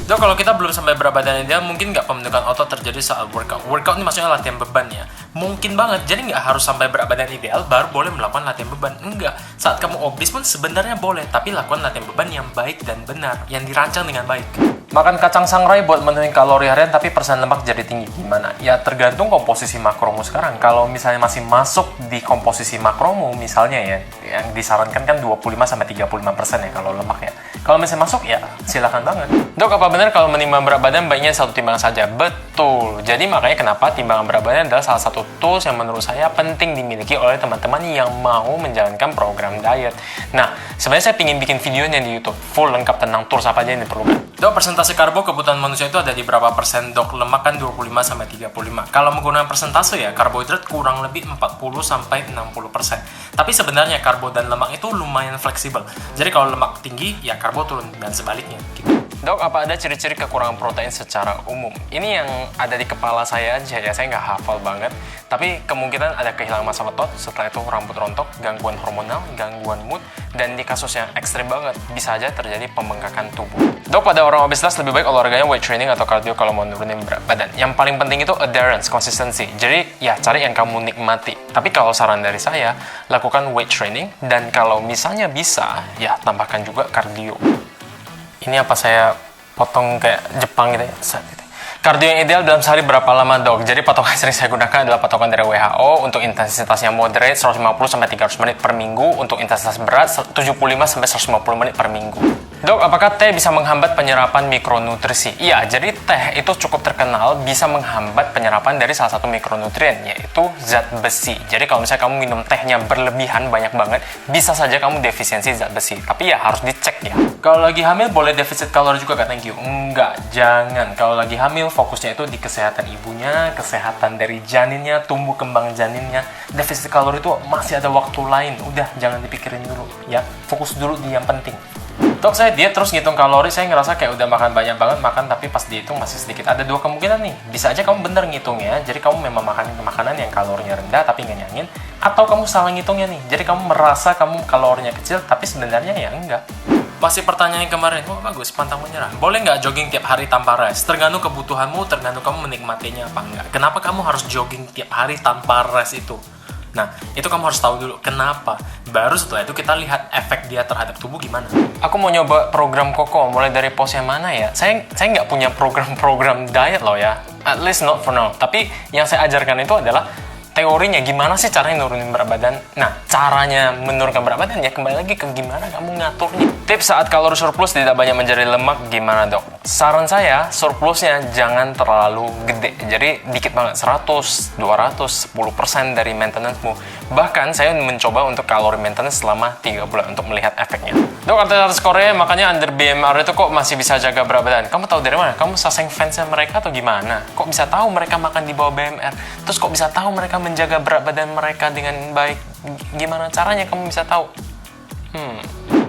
Dok, kalau kita belum sampai berat badan ideal, mungkin nggak pembentukan otot terjadi saat workout. Workout ini maksudnya latihan beban ya. Mungkin banget, jadi nggak harus sampai berat badan ideal baru boleh melakukan latihan beban. Enggak, saat kamu obes pun sebenarnya boleh, tapi lakukan latihan beban yang baik dan benar, yang dirancang dengan baik. Makan kacang sangrai buat memenuhi kalori harian tapi persen lemak jadi tinggi, gimana? Ya tergantung komposisi makromu sekarang. Kalau misalnya masih masuk di komposisi makromu, misalnya ya, yang disarankan kan 25-35% ya kalau lemak ya. Kalau misalnya masuk ya silakan banget. Dok, apa benar kalau menimbang berat badan baiknya satu timbangan saja? Betul. Jadi makanya kenapa timbangan berat badan adalah salah satu tools yang menurut saya penting dimiliki oleh teman-teman yang mau menjalankan program diet. Nah, sebenarnya saya ingin bikin videonya di YouTube full lengkap tentang tools apa aja yang diperlukan. Dok, persentase karbo kebutuhan manusia itu ada di berapa persen? Dok, lemak kan 25-35. Kalau menggunakan persentase ya, karbohidrat kurang lebih 40-60%. Tapi sebenarnya karbo dan lemak itu lumayan fleksibel. Jadi kalau lemak tinggi, ya karbo turun dan sebaliknya gitu. Dok, apa ada ciri-ciri kekurangan protein secara umum? Ini yang ada di kepala saya aja ya, saya nggak hafal banget. Tapi kemungkinan ada kehilangan massa otot, setelah itu rambut rontok, gangguan hormonal, gangguan mood, dan di kasus yang ekstrim banget, bisa aja terjadi pembengkakan tubuh. Dok, pada orang obesitas lebih baik olahraganya weight training atau cardio kalau mau nurunin berat badan? Yang paling penting itu adherence, konsistensi. Jadi ya cari yang kamu nikmati. Tapi kalau saran dari saya, lakukan weight training, dan kalau misalnya bisa, ya tambahkan juga cardio. Ini apa saya potong kayak Jepang gitu ya? Kardio yang ideal dalam sehari berapa lama, Dok? Jadi patokan yang sering saya gunakan adalah patokan dari WHO untuk intensitasnya moderate 150-300 menit per minggu, untuk intensitas berat 75-150 menit per minggu. Dok, apakah teh bisa menghambat penyerapan mikronutrisi? Iya, jadi teh itu cukup terkenal bisa menghambat penyerapan dari salah satu mikronutrien, yaitu zat besi. Jadi kalau misalnya kamu minum tehnya berlebihan banyak banget, bisa saja kamu defisiensi zat besi. Tapi ya harus dicek ya. Kalau lagi hamil boleh defisit kalori juga Kak? Thank you. Enggak, jangan. Kalau lagi hamil fokusnya itu di kesehatan ibunya, kesehatan dari janinnya, tumbuh kembang janinnya. Defisit kalori itu masih ada waktu lain. Udah, jangan dipikirin dulu ya. Fokus dulu di yang penting. Dok, saya diet terus ngitung kalori, saya ngerasa kayak udah makan banyak banget tapi pas dihitung masih sedikit. Ada dua kemungkinan nih, bisa aja kamu bener ngitungnya, jadi kamu memang makan makanan yang kalorinya rendah tapi nggak nyangin, atau kamu salah ngitungnya nih, jadi kamu merasa kamu kalorinya kecil tapi sebenarnya ya enggak. Masih pertanyaan yang kemarin, bagus, pantang menyerah. Boleh nggak jogging tiap hari tanpa rest? Tergantung kebutuhanmu, tergantung kamu menikmatinya apa enggak. Kenapa kamu harus jogging tiap hari tanpa rest itu? Nah, itu kamu harus tahu dulu kenapa. Baru setelah itu kita lihat efek dia terhadap tubuh gimana. Aku mau nyoba program Koko, mulai dari pos yang mana ya? Saya nggak punya program diet loh ya. At least not for now. Tapi yang saya ajarkan itu adalah teorinya, gimana sih caranya nurunin berat badan. Nah, caranya menurunkan berat badan ya kembali lagi ke gimana kamu ngaturnya. Tips saat kalori surplus tidak banyak menjadi lemak gimana, Dok? Saran saya, surplusnya jangan terlalu gede. Jadi dikit banget, 100, 200, 10% dari maintenance-mu. Bahkan saya mencoba untuk kalori maintenance selama 3 bulan untuk melihat efeknya. Dok, artis Korea makanya under BMR itu kok masih bisa jaga berat badan. Kamu tahu dari mana? Kamu saseng fansnya mereka atau gimana? Kok bisa tahu mereka makan di bawah BMR? Terus kok bisa tahu mereka menjaga berat badan mereka dengan baik? Gimana caranya kamu bisa tahu?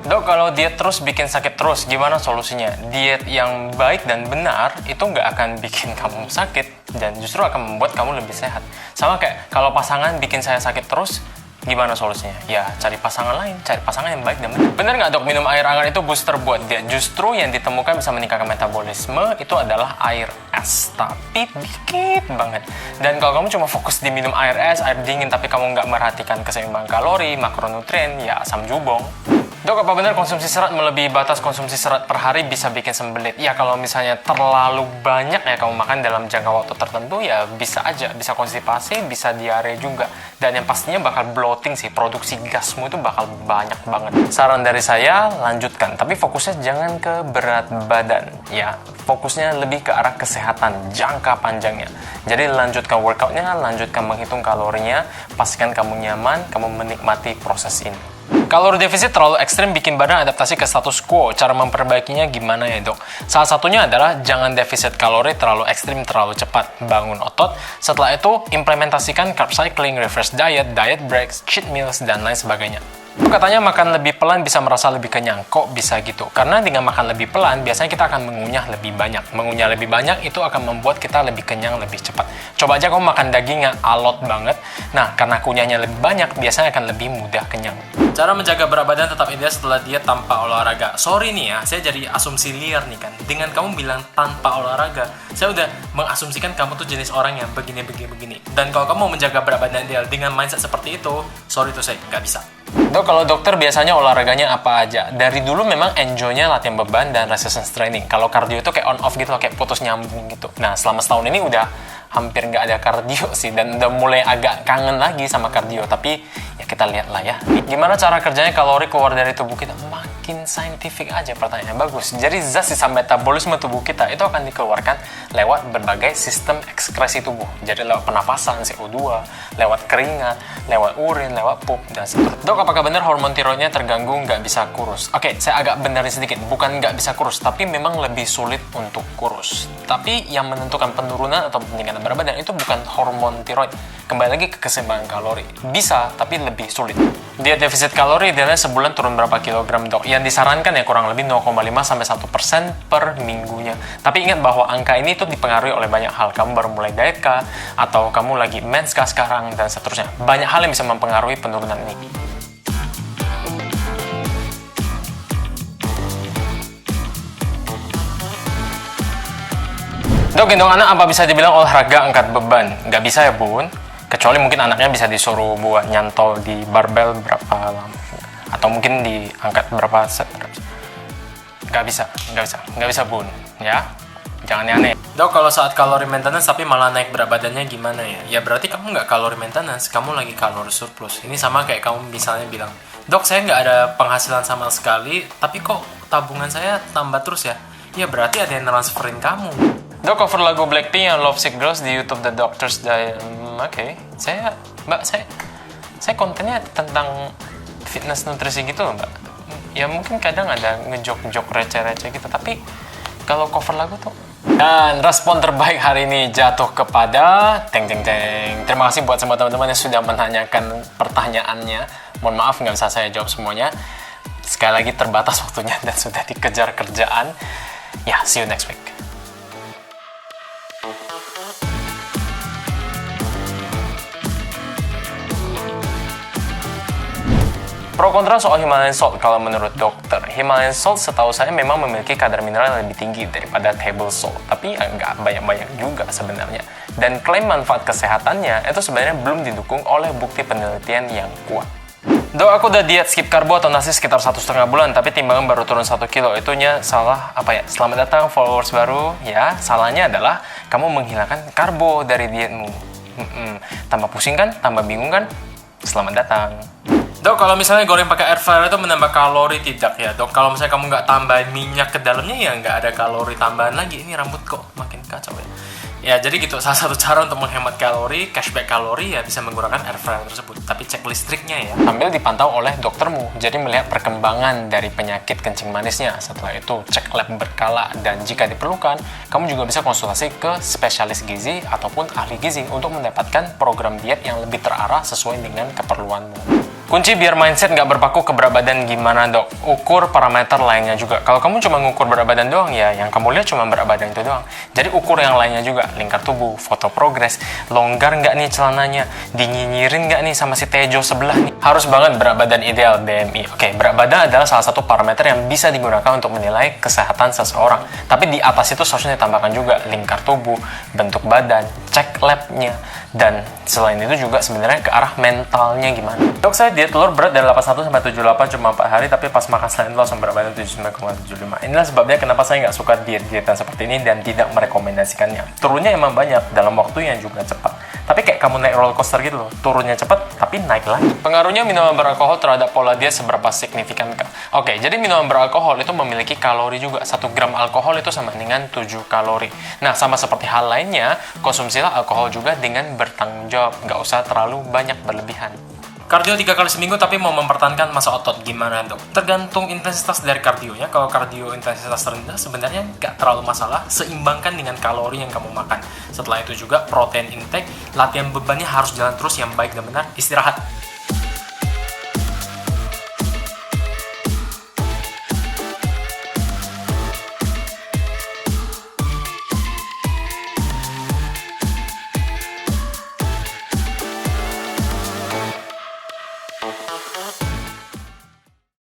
Dok, kalau diet terus bikin sakit terus, gimana solusinya? Diet yang baik dan benar itu nggak akan bikin kamu sakit dan justru akan membuat kamu lebih sehat. Sama kayak kalau pasangan bikin saya sakit terus, gimana solusinya? Ya, cari pasangan lain, cari pasangan yang baik dan benar. Benar nggak, Dok, minum air hangat itu booster buat diet? Justru yang ditemukan bisa meningkatkan metabolisme itu adalah air es, tapi dikit banget. Dan kalau kamu cuma fokus di minum air es, air dingin, tapi kamu nggak merhatikan keseimbangan kalori, makronutrien, ya asam jubong. Dok, apa benar konsumsi serat melebihi batas konsumsi serat per hari bisa bikin sembelit? Ya, kalau misalnya terlalu banyak ya kamu makan dalam jangka waktu tertentu, ya bisa aja. Bisa konstipasi, bisa diare juga. Dan yang pastinya bakal bloating sih, produksi gasmu itu bakal banyak banget. Saran dari saya, lanjutkan. Tapi fokusnya jangan ke berat badan. Ya, fokusnya lebih ke arah kesehatan jangka panjangnya. Jadi lanjutkan workoutnya, lanjutkan menghitung kalorinya, pastikan kamu nyaman, kamu menikmati proses ini. Kalori defisit terlalu ekstrim bikin badan adaptasi ke status quo. Cara memperbaikinya gimana ya, Dok? Salah satunya adalah jangan defisit kalori terlalu ekstrim, terlalu cepat. Bangun otot. Setelah itu, implementasikan carb cycling, reverse diet, diet breaks, cheat meals, dan lain sebagainya. Katanya makan lebih pelan bisa merasa lebih kenyang. Kok bisa gitu? Karena dengan makan lebih pelan, biasanya kita akan mengunyah lebih banyak. Mengunyah lebih banyak itu akan membuat kita lebih kenyang lebih cepat. Coba aja kamu makan daging yang alot banget. Nah, karena kunyahnya lebih banyak, biasanya akan lebih mudah kenyang. Cara menjaga berat badan tetap ideal setelah diet tanpa olahraga. Sorry nih ya, saya jadi asumsi liar nih kan. Dengan kamu bilang tanpa olahraga, saya udah mengasumsikan kamu tuh jenis orang yang begini. Dan kalau kamu mau menjaga berat badan ideal dengan mindset seperti itu, sorry tuh saya nggak bisa. Dok, kalau dokter biasanya olahraganya apa aja? Dari dulu memang enjoy-nya latihan beban dan resistance training. Kalau kardio itu kayak on off gitu loh, kayak putus nyambung gitu. Nah, selama setahun ini udah hampir nggak ada kardio sih, dan udah mulai agak kangen lagi sama kardio. Tapi ya kita lihat lah ya. Gimana cara kerjanya kalori keluar dari tubuh kita? Makin saintifik aja pertanyaannya, bagus. Jadi zat sisa metabolisme tubuh kita itu akan dikeluarkan lewat berbagai sistem ekskresi tubuh. Jadi lewat pernapasan, CO2, lewat keringat, lewat urin, lewat pup, dan seterusnya. Dok, apakah benar hormon tiroidnya terganggu nggak bisa kurus? Oke, saya agak benerin sedikit. Bukan nggak bisa kurus, tapi memang lebih sulit untuk kurus. Tapi yang menentukan penurunan atau peningkatan berat badan itu bukan hormon tiroid. Kembali lagi ke keseimbangan kalori. Bisa, tapi lebih sulit. Diet defisit kalori idealnya sebulan turun berapa kilogram, dok? Yang disarankan ya kurang lebih 0,5-1% per minggunya. Tapi ingat bahwa angka ini tuh dipengaruhi oleh banyak hal. Kamu baru mulai diet kah? Atau kamu lagi mens kah sekarang? Dan seterusnya. Banyak hal yang bisa mempengaruhi penurunan ini. Dok, gendong anak apa bisa dibilang olahraga angkat beban? Nggak bisa ya, Bun. Kecuali mungkin anaknya bisa disuruh buat nyantol di barbel berapa lama. Atau mungkin diangkat berapa set. Nggak bisa, Bun. Ya, jangan aneh. Dok, kalau saat kalori maintenance tapi malah naik berat badannya gimana ya? Ya berarti kamu nggak kalori maintenance, kamu lagi kalori surplus. Ini sama kayak kamu misalnya bilang, dok saya nggak ada penghasilan sama sekali, tapi kok tabungan saya tambah terus ya? Ya berarti ada yang transferin kamu. Dok, cover lagu Blackpink yang Love Sick Girls di YouTube The Doctor's Diet. Oke. Saya kontennya tentang fitness nutrisi gitu loh, Mbak. Ya mungkin kadang ada ngejok-jok receh-receh gitu, tapi kalau cover lagu tuh. Dan respon terbaik hari ini jatuh kepada terima kasih buat semua teman-teman yang sudah menanyakan pertanyaannya. Mohon maaf nggak bisa saya jawab semuanya. Sekali lagi terbatas waktunya dan sudah dikejar kerjaan. Ya, see you next week. Pro kontra soal Himalayan salt kalau menurut dokter. Himalayan salt setahu saya memang memiliki kadar mineral yang lebih tinggi daripada table salt, tapi nggak banyak-banyak juga sebenarnya. Dan klaim manfaat kesehatannya itu sebenarnya belum didukung oleh bukti penelitian yang kuat. Dok, aku udah diet skip karbo atau nasi sekitar 1,5 bulan, tapi timbangan baru turun 1 kilo. Itunya salah apa ya? Selamat datang followers baru. Ya, salahnya adalah kamu menghilangkan karbo dari dietmu. Tambah pusing kan? Tambah bingung kan? Selamat datang. Dok, kalau misalnya goreng pakai air fryer itu menambah kalori tidak ya, dok? Kalau misalnya kamu nggak tambahin minyak ke dalamnya ya nggak ada kalori tambahan lagi. Ini rambut kok makin kacau ya. Ya, jadi gitu. Salah satu cara untuk menghemat kalori, cashback kalori ya bisa menggunakan air fryer tersebut. Tapi cek listriknya ya. Sambil dipantau oleh doktermu. Jadi melihat perkembangan dari penyakit kencing manisnya. Setelah itu cek lab berkala dan jika diperlukan, kamu juga bisa konsultasi ke spesialis gizi ataupun ahli gizi untuk mendapatkan program diet yang lebih terarah sesuai dengan keperluanmu. Kunci biar mindset nggak berpaku ke berat badan gimana, dok? Ukur parameter lainnya juga. Kalau kamu cuma ngukur berat badan doang, ya yang kamu lihat cuma berat badan itu doang. Jadi ukur yang lainnya juga. Lingkar tubuh, foto progres, longgar nggak nih celananya, dinyinyirin nggak nih sama si Tejo sebelah nih. Harus banget berat badan ideal, BMI. Oke, berat badan adalah salah satu parameter yang bisa digunakan untuk menilai kesehatan seseorang. Tapi di atas itu seharusnya ditambahkan juga lingkar tubuh, bentuk badan, cek labnya, dan selain itu juga sebenarnya ke arah mentalnya gimana. Dok, saya diet telur berat dari 81 sampai 78 cuma 4 hari, tapi pas makan selain itu langsung berat badan 79,75. Inilah sebabnya kenapa saya nggak suka diet-dietan seperti ini dan tidak merekomendasikannya. Turunnya emang banyak dalam waktu yang juga cepat. Tapi kayak kamu naik roller coaster gitu loh, turunnya cepat tapi naik lagi. Pengaruhnya minuman beralkohol terhadap pola diet seberapa signifikankah? Oke, jadi minuman beralkohol itu memiliki kalori juga. 1 gram alkohol itu sama dengan 7 kalori. Nah, sama seperti hal lainnya, konsumsilah alkohol juga dengan bertanggung jawab. Nggak usah terlalu banyak berlebihan. Kardio 3 kali seminggu tapi mau mempertahankan masa otot gimana, dok? Tergantung intensitas dari kardionya. Kalau kardio intensitas rendah sebenarnya nggak terlalu masalah, seimbangkan dengan kalori yang kamu makan. Setelah itu juga protein intake, latihan bebannya harus jalan terus yang baik dan benar, istirahat.